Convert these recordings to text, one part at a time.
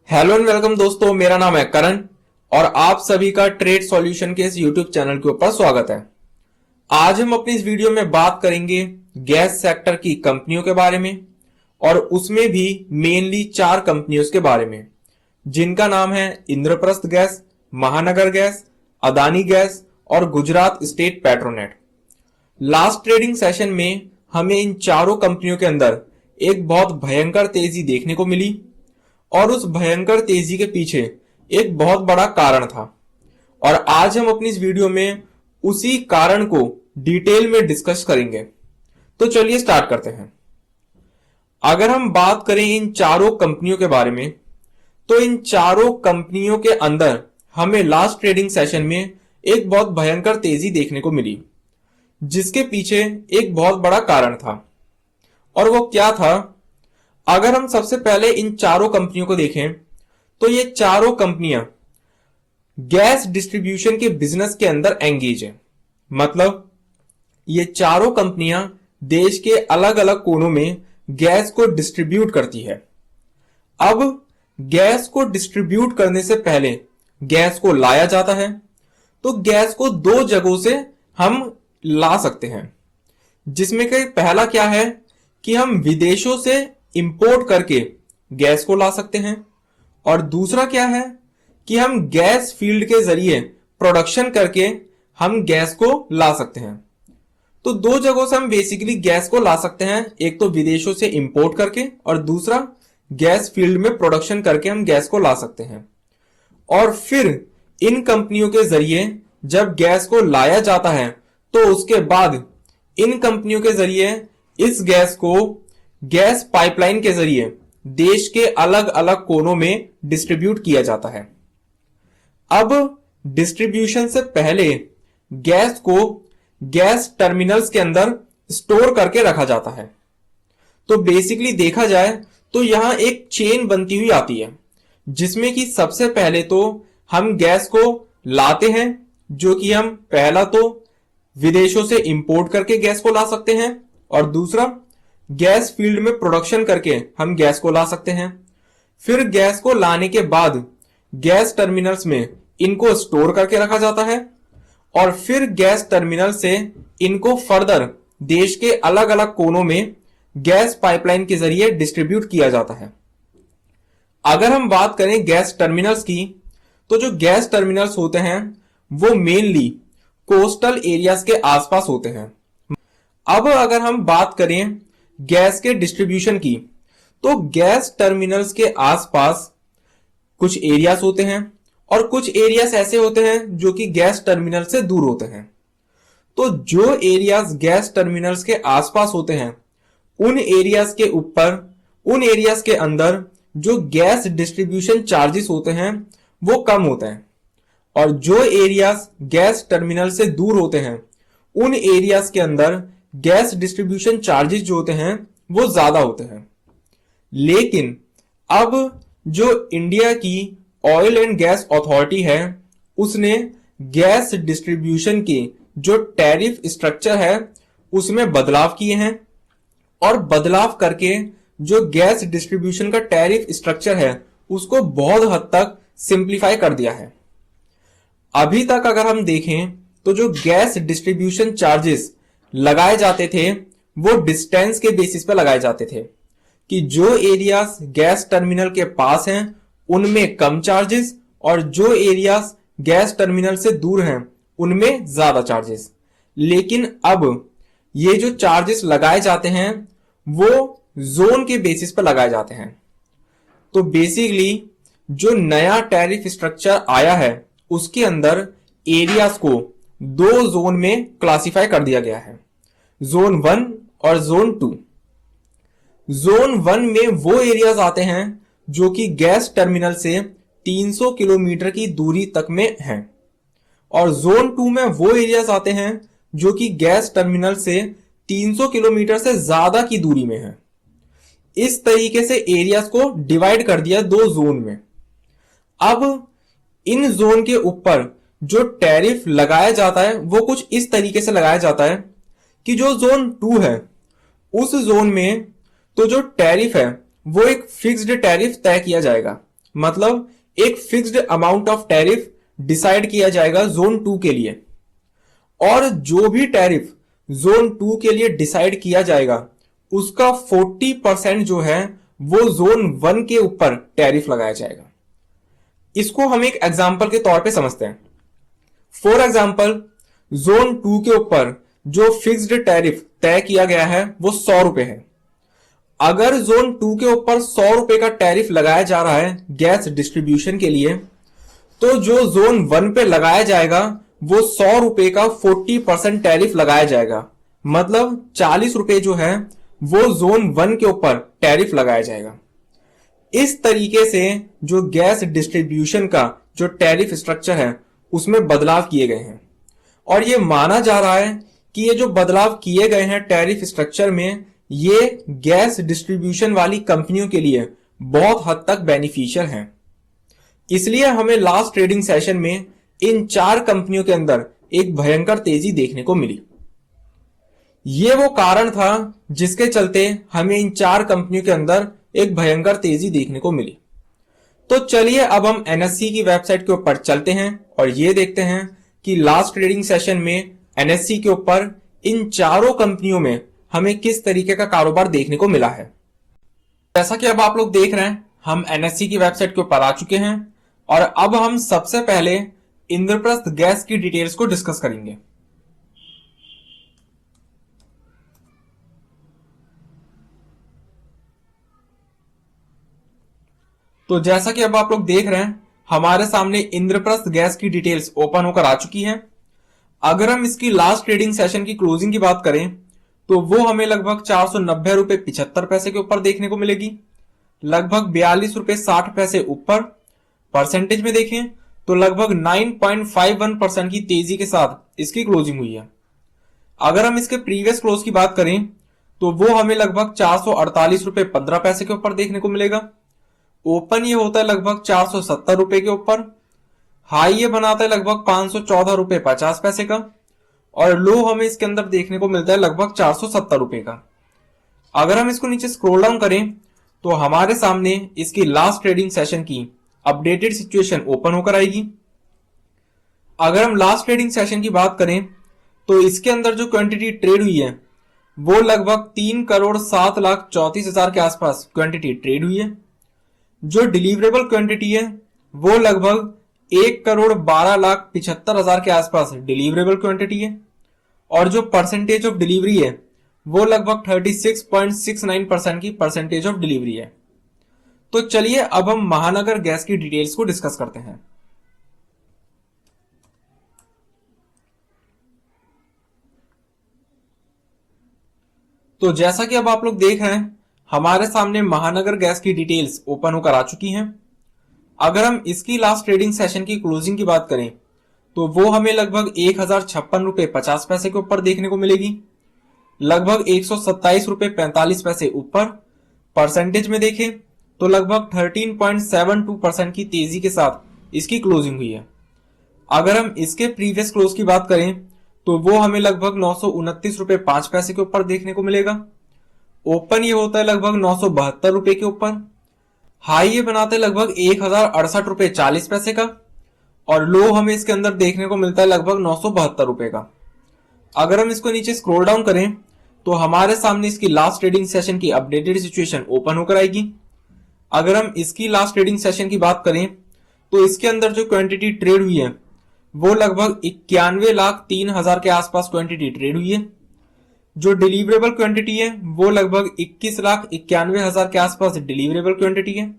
Hello and welcome दोस्तों, मेरा नाम है करण और आप सभी का ट्रेड सॉल्यूशन के इस यूट्यूब चैनल के ऊपर स्वागत है। आज हम अपनी इस वीडियो में बात करेंगे गैस सेक्टर की कंपनियों के बारे में और उसमें भी मेनली 4 कंपनियों के बारे में, जिनका नाम है इंद्रप्रस्थ गैस, महानगर गैस, अदानी गैस और Gujarat state Petronet. Last trading session में हमें इन चारों कंपनियों के अंदर एक बहुत भयंकर तेजी देखने को मिली और उस भयंकर तेजी के पीछे एक बहुत बड़ा कारण था और आज हम अपनी इस वीडियो में उसी कारण को डिटेल में डिस्कस करेंगे। तो चलिए स्टार्ट करते हैं। अगर हम बात करें इन चारों कंपनियों के बारे में, तो इन चारों कंपनियों के अंदर हमें लास्ट ट्रेडिंग सेशन में एक बहुत भयंकर तेजी देखने को मिली, जिसके पीछे एक बहुत बड़ा कारण था। और वो क्या था? अगर हम सबसे पहले इन चारों कंपनियों को देखें तो ये चारों कंपनियां गैस डिस्ट्रीब्यूशन के बिजनेस के अंदर एंगेज है। मतलब ये चारों कंपनियां देश के अलग अलग कोनों में गैस को डिस्ट्रीब्यूट करती है। अब गैस को डिस्ट्रीब्यूट करने से पहले गैस को लाया जाता है, तो गैस को 2 जगहों से हम ला सकते हैं, जिसमें कि पहला क्या है कि हम विदेशों से इंपोर्ट करके गैस को ला सकते हैं और दूसरा क्या है कि हम गैस फील्ड के जरिए प्रोडक्शन करके हम गैस को ला सकते हैं। तो 2 जगहों से हम बेसिकली गैस को ला सकते हैं, एक तो विदेशों से इंपोर्ट करके और दूसरा गैस फील्ड में प्रोडक्शन करके हम गैस को ला सकते हैं। और फिर इन कंपनियों के जरिए जब गैस को लाया जाता है तो उसके बाद इन कंपनियों के जरिए इस गैस को गैस पाइपलाइन के जरिए देश के अलग अलग कोनों में डिस्ट्रीब्यूट किया जाता है। अब डिस्ट्रीब्यूशन से पहले गैस को गैस टर्मिनल्स के अंदर स्टोर करके रखा जाता है। तो बेसिकली देखा जाए तो यहां एक चेन बनती हुई आती है, जिसमें कि सबसे पहले तो हम गैस को लाते हैं, जो कि हम पहला तो विदेशों से इंपोर्ट करके गैस को ला सकते हैं और दूसरा गैस फील्ड में प्रोडक्शन करके हम गैस को ला सकते हैं। फिर गैस को लाने के बाद गैस टर्मिनल्स में इनको स्टोर करके रखा जाता है और फिर गैस टर्मिनल से इनको फर्दर देश के अलग अलग कोनों में गैस पाइपलाइन के जरिए डिस्ट्रीब्यूट किया जाता है। अगर हम बात करें गैस टर्मिनल्स की, तो जो गैस टर्मिनल्स होते हैं वो मेनली कोस्टल एरियाज के आसपास होते हैं। अब अगर हम बात करें गैस के डिस्ट्रीब्यूशन की, तो गैस टर्मिनल्स के आसपास कुछ एरियाज होते हैं और कुछ एरियाज ऐसे होते हैं जो कि गैस टर्मिनल से दूर होते हैं। तो जो एरियाज गैस टर्मिनल्स के आसपास होते हैं, उन एरियाज के ऊपर, उन एरियाज के अंदर जो गैस डिस्ट्रीब्यूशन चार्जेस होते हैं वो कम होते हैं और जो एरियाज गैस टर्मिनल से दूर होते हैं, उन एरियाज के अंदर गैस डिस्ट्रीब्यूशन चार्जेस जो होते हैं वो ज्यादा होते हैं। लेकिन अब जो इंडिया की ऑयल एंड गैस अथॉरिटी है, उसने गैस डिस्ट्रीब्यूशन की जो टैरिफ स्ट्रक्चर है उसमें बदलाव किए हैं और बदलाव करके जो गैस डिस्ट्रीब्यूशन का टैरिफ स्ट्रक्चर है उसको बहुत हद तक सिंप्लीफाई कर दिया है। अभी तक अगर हम देखें तो जो गैस डिस्ट्रीब्यूशन चार्जेस लगाए जाते थे वो डिस्टेंस के बेसिस पे लगाए जाते थे, कि जो एरियाज गैस टर्मिनल के पास हैं उनमें कम चार्जेस और जो एरियाज गैस टर्मिनल से दूर हैं उनमें ज्यादा चार्जेस। लेकिन अब ये जो चार्जेस लगाए जाते हैं वो जोन के बेसिस पर लगाए जाते हैं। तो बेसिकली जो नया टैरिफ स्ट्रक्चर आया है उसके अंदर एरियाज को 2 जोन में क्लासिफाई कर दिया गया है, जोन 1 और जोन 2। जोन 1 में वो एरियाज आते हैं जो कि गैस टर्मिनल से 300 किलोमीटर की दूरी तक में हैं और जोन 2 में वो एरियाज आते हैं जो कि गैस टर्मिनल से 300 किलोमीटर से ज्यादा की दूरी में हैं। इस तरीके से एरियाज को डिवाइड कर दिया 2 जोन में। अब इन जोन के ऊपर जो टैरिफ लगाया जाता है वो कुछ इस तरीके से लगाया जाता है कि जो जोन 2 है उस जोन में तो जो टैरिफ है वो एक फिक्स्ड टैरिफ तय किया जाएगा। मतलब एक fixed amount of tariff decide किया जाएगा जोन 2 के लिए, और जो भी टैरिफ जोन 2 के लिए डिसाइड किया जाएगा उसका 40% जो है वो जोन 1 के ऊपर टैरिफ लगाया जाएगा। इसको हम एक एग्जांपल के तौर पे समझते हैं। फॉर एग्जांपल, जोन 2 के ऊपर जो फिक्स्ड टैरिफ तय किया गया है वो 100 रुपए है। अगर जोन 2 के ऊपर 100 रुपए का टैरिफ लगाया जा रहा है गैस डिस्ट्रीब्यूशन के लिए, तो जो जोन 1 पे लगाया जाएगा वो 100 रुपए का 40% टैरिफ लगाया जाएगा, मतलब 40 रुपए जो है वो जोन 1 के ऊपर टैरिफ लगाया जाएगा। इस तरीके से जो गैस डिस्ट्रीब्यूशन का जो टैरिफ स्ट्रक्चर है उसमें बदलाव किए गए हैं, और ये माना जा रहा है कि ये जो बदलाव किए गए हैं टैरिफ स्ट्रक्चर में, ये गैस डिस्ट्रीब्यूशन वाली कंपनियों के लिए बहुत हद तक बेनिफिशियल हैं। इसलिए हमें लास्ट ट्रेडिंग सेशन में इन 4 कंपनियों के अंदर एक भयंकर तेजी देखने को मिली। ये वो कारण था जिसके चलते हमें इन 4 कंपनियों के अंदर एक भयंकर तेजी देखने को मिली। तो चलिए अब हम एनएससी की वेबसाइट के ऊपर चलते हैं और ये देखते हैं कि लास्ट ट्रेडिंग सेशन में एनएससी के ऊपर इन चारों कंपनियों में हमें किस तरीके का कारोबार देखने को मिला है। जैसा कि अब आप लोग देख रहे हैं, हम एनएससी की वेबसाइट के ऊपर आ चुके हैं और अब हम सबसे पहले इंद्रप्रस्थ गैस की डिटेल्स को डिस्कस करेंगे। तो जैसा कि अब आप लोग देख रहे हैं, हमारे सामने इंद्रप्रस्थ गैस की डिटेल्स ओपन होकर आ चुकी हैं। अगर हम इसकी लास्ट ट्रेडिंग सेशन की क्लोजिंग की बात करें तो वो हमें लगभग 490 रुपए 75 पैसे के ऊपर देखने को मिलेगी, लगभग 42 रुपए 60 पैसे ऊपर। परसेंटेज में देखें तो लगभग 9.51% की तेजी के साथ इसकी क्लोजिंग हुई है। अगर हम इसके प्रीवियस क्लोज की बात करें तो वो हमें लगभग 448 रुपए 15 पैसे के ऊपर देखने को मिलेगा। ओपन ये होता है लगभग 470 रुपए के ऊपर, हाई ये बनाता है लगभग 514 रुपए 50 पैसे का, और लो हमें इसके अंदर देखने को मिलता है लगभग 470 रुपए का। अगर हम इसको नीचे स्क्रॉल डाउन करें तो हमारे सामने इसकी लास्ट ट्रेडिंग सेशन की अपडेटेड सिचुएशन ओपन होकर आएगी। अगर हम लास्ट ट्रेडिंग सेशन की बात करें तो इसके अंदर जो क्वांटिटी ट्रेड हुई है वो लगभग 3,07,34,000 के आसपास क्वांटिटी ट्रेड हुई है। जो डिलीवरेबल क्वांटिटी है वो लगभग 1,12,75,000 के आसपास डिलीवरेबल क्वांटिटी है, और जो परसेंटेज ऑफ डिलीवरी है वो लगभग 36.69% की परसेंटेज ऑफ डिलीवरी है। तो चलिए अब हम महानगर गैस की डिटेल्स को डिस्कस करते हैं। तो जैसा कि अब आप लोग देख रहे हैं, हमारे सामने महानगर गैस की डिटेल्स ओपन होकर आ चुकी हैं। अगर हम इसकी लास्ट ट्रेडिंग सेशन की क्लोजिंग की बात करें तो वो हमें लगभग 1,056 रुपए 50 पैसे के ऊपर देखने को मिलेगी, लगभग 127 रुपए 45 पैसे ऊपर। परसेंटेज में देखें तो लगभग 13.72% की तेजी के साथ इसकी क्लोजिंग हुई है। अगर हम इसके प्रीवियस क्लोज की बात करें तो वो हमें लगभग 929 रुपए 5 पैसे के ऊपर देखने को मिलेगा। ओपन ये होता है लगभग 972 रुपए के ऊपर, हाई ये बनाते हैं लगभग 1,068 रुपए 40 पैसे का, और लो हमें इसके अंदर देखने को मिलता है लगभग 972 रुपए का। अगर हम इसको नीचे स्क्रॉल डाउन करें तो हमारे सामने इसकी लास्ट ट्रेडिंग सेशन की अपडेटेड सिचुएशन ओपन होकर आएगी। अगर हम इसकी लास्ट ट्रेडिंग सेशन की बात करें तो इसके अंदर जो क्वांटिटी ट्रेड हुई है वो लगभग 91,03,000 के आसपास क्वांटिटी ट्रेड हुई है। जो डिलीवरेबल क्वांटिटी है वो लगभग 21,91,000 के आसपास डिलीवरेबल क्वांटिटी है,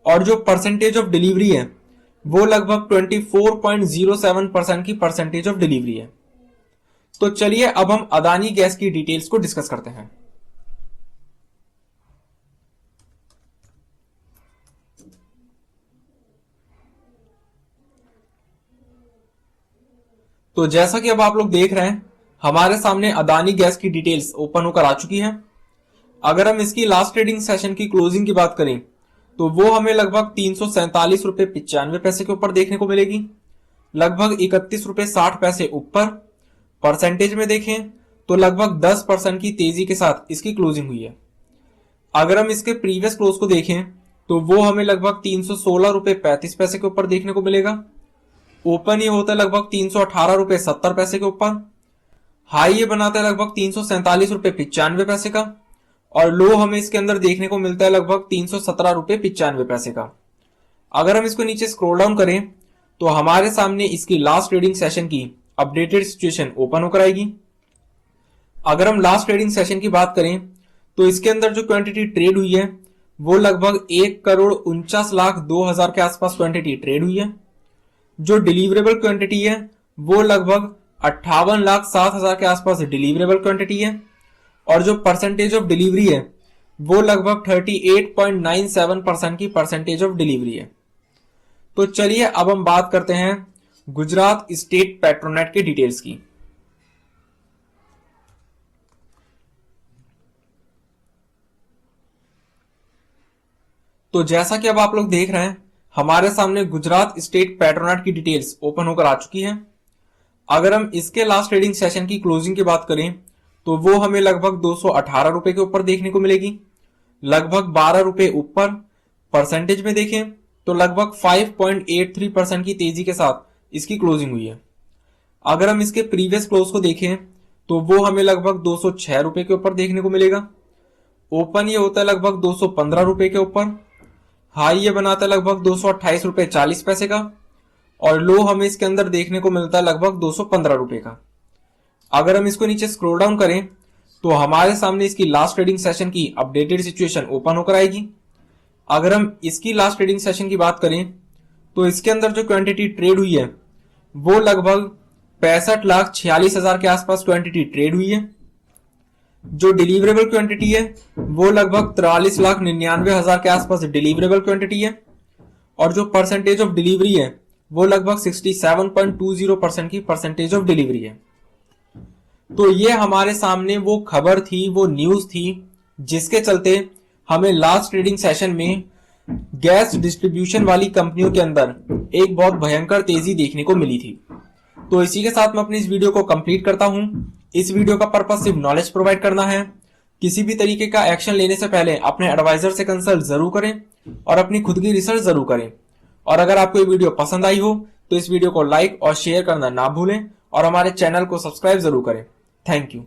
और जो परसेंटेज ऑफ डिलीवरी है वो लगभग 24.07% की परसेंटेज ऑफ डिलीवरी है। तो चलिए अब हम अदानी गैस की डिटेल्स को डिस्कस करते हैं। तो जैसा कि अब आप लोग देख रहे हैं, हमारे सामने अदानी गैस की डिटेल्स ओपन होकर आ चुकी है। अगर हम इसकी लास्ट ट्रेडिंग सेशन की क्लोजिंग की बात करें तो वो हमें लगभग 347 रुपए 95 पैसे के ऊपर देखने को मिलेगी, लगभग 31 रुपए 60 पैसे ऊपर। परसेंटेज में देखें तो लगभग 10% की तेजी के साथ इसकी क्लोजिंग हुई है। अगर हम इसके प्रीवियस क्लोज को देखें तो वो हमें लगभग 316 रुपए 35 पैसे के ऊपर देखने को मिलेगा। ओपन ये होता है लगभग 318 रुपए 70 पैसे के ऊपर। हाई ये बनाता है लगभग 347 रुपए 95 पैसे का। और लो हमें इसके अंदर देखने को मिलता है लगभग 317 रुपए 95 पैसे का। अगर हम इसको नीचे स्क्रॉल डाउन करें तो हमारे सामने इसकी लास्ट ट्रेडिंग सेशन की अपडेटेड सिचुएशन ओपन होकर आएगी। अगर हम लास्ट ट्रेडिंग सेशन की बात करें तो इसके अंदर जो क्वांटिटी ट्रेड हुई है वो लगभग 1,49,02,000 के आसपास क्वांटिटी ट्रेड हुई है। जो डिलीवरेबल क्वांटिटी है वो लगभग 58,07,000 के आसपास डिलीवरेबल क्वांटिटी है। और जो परसेंटेज ऑफ डिलीवरी है वो लगभग 38.97% की परसेंटेज ऑफ डिलीवरी है। तो चलिए अब हम बात करते हैं गुजरात स्टेट पेट्रोनेट के डिटेल्स की। तो जैसा कि अब आप लोग देख रहे हैं हमारे सामने गुजरात स्टेट पेट्रोनेट की डिटेल्स ओपन होकर आ चुकी है। अगर हम इसके लास्ट ट्रेडिंग सेशन की क्लोजिंग की बात करें तो वो हमें लगभग 218 रुपए के ऊपर देखने को मिलेगी, लगभग 12 रुपए ऊपर। परसेंटेज में देखें तो लगभग 5.83% की तेजी के साथ इसकी क्लोजिंग हुई है। अगर हम इसके प्रीवियस क्लोज को देखें तो वो हमें लगभग 206 रुपए के ऊपर देखने को मिलेगा। ओपन ये होता है लगभग 215 रुपए के ऊपर। हाई ये बनाता है लगभग 228 रुपए 40 पैसे का। और लो हमें इसके अंदर देखने को मिलता है लगभग 215 रुपए का। अगर हम इसको नीचे स्क्रॉल डाउन करें तो हमारे सामने इसकी लास्ट ट्रेडिंग सेशन की अपडेटेड सिचुएशन ओपन होकर आएगी। अगर हम इसकी लास्ट ट्रेडिंग सेशन की बात करें तो इसके अंदर जो क्वांटिटी ट्रेड हुई है वो लगभग 65,46,000 के आसपास क्वांटिटी ट्रेड हुई है। जो डिलीवरेबल क्वांटिटी है वो लगभग 43,99,000 के आसपास डिलीवरेबल क्वांटिटी है। और जो परसेंटेज ऑफ डिलीवरी है वो लगभग 67.20% की परसेंटेज ऑफ डिलीवरी है। तो ये हमारे सामने वो खबर थी, वो न्यूज थी जिसके चलते हमें लास्ट ट्रेडिंग सेशन में गैस डिस्ट्रीब्यूशन वाली कंपनियों के अंदर एक बहुत भयंकर तेजी देखने को मिली थी। तो इसी के साथ मैं अपनी इस वीडियो को कंप्लीट करता हूं। इस वीडियो का पर्पस सिर्फ नॉलेज प्रोवाइड करना है। किसी भी तरीके का एक्शन लेने से पहले अपने एडवाइजर से कंसल्ट जरूर करें और अपनी खुद की रिसर्च जरूर करें। और अगर आपको ये वीडियो पसंद आई हो तो इस वीडियो को लाइक और शेयर करना ना भूलें और हमारे चैनल को सब्सक्राइब जरूर करें। Thank you.